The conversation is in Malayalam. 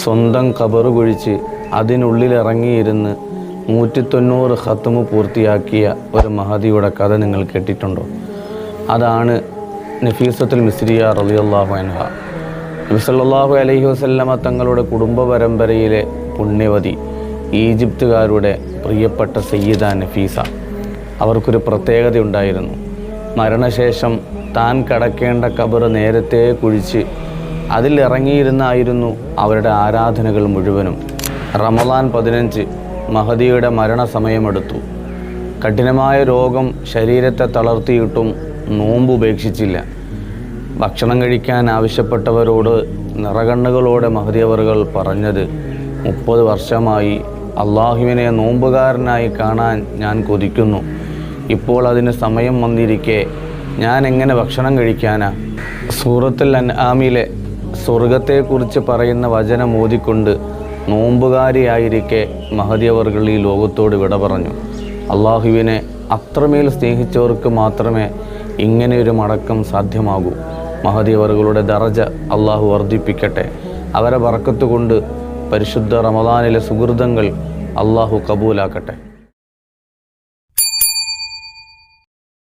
സ്വന്തം ഖബറ് കുഴിച്ച് അതിനുള്ളിലിറങ്ങിയിരുന്ന് 190 ഖത്മ് പൂർത്തിയാക്കിയ ഒരു മഹദിയുടെ കഥ നിങ്ങൾ കേട്ടിട്ടുണ്ടോ? അതാണ് നഫീസത്തുൽ മിസ്രിയ റളിയല്ലാഹു അൻഹ. നബി സല്ലല്ലാഹു അലൈഹി വസല്ലമ തങ്ങളുടെ കുടുംബ പരമ്പരയിലെ പുണ്യവതി, ഈജിപ്തുകാരുടെ പ്രിയപ്പെട്ട സയ്യിദ നഫീസ. അവർക്കൊരു പ്രത്യേകതയുണ്ടായിരുന്നു. മരണശേഷം താൻ കടക്കേണ്ട ഖബറ് നേരത്തെ കുഴിച്ച് അതിലിറങ്ങിയിരുന്നായിരുന്നു അവരുടെ ആരാധനകൾ മുഴുവനും. റമളാൻ 15 മഹദിയുടെ മരണസമയമെടുത്തു. കഠിനമായ രോഗം ശരീരത്തെ തളർത്തിയിട്ടും നോമ്പ് ഉപേക്ഷിച്ചില്ല. ഭക്ഷണം കഴിക്കാൻ ആവശ്യപ്പെട്ടവരോട് നിറകണ്ണുകളോടെ മഹദി അവറുകൾ പറഞ്ഞത്, 30 വർഷമായി അള്ളാഹുവിനെ നോമ്പുകാരനായി കാണാൻ ഞാൻ കൊതിക്കുന്നു. ഇപ്പോൾ അതിന് സമയം വന്നിരിക്കെ ഞാൻ എങ്ങനെ ഭക്ഷണം കഴിക്കാനാ? സൂറത്തുൽ അൻആമിലെ സ്വർഗത്തെക്കുറിച്ച് പറയുന്ന വചനം ഓതിക്കൊണ്ട് നോമ്പുകാരിയായിരിക്കെ മഹദി അവറുകൾ ഈ ലോകത്തോട് വിട പറഞ്ഞു. അള്ളാഹുവിനെ അത്രമേൽ സ്നേഹിച്ചവർക്ക് മാത്രമേ ഇങ്ങനെയൊരു മടക്കം സാധ്യമാകൂ. മഹദി അവറുകളുടെ ദറജ അള്ളാഹു വർദ്ധിപ്പിക്കട്ടെ. അവരെ ബറക്കത്ത് കൊണ്ട് പരിശുദ്ധ റമളാനിലെ സുഹൃതങ്ങൾ അള്ളാഹു കബൂലാക്കട്ടെ.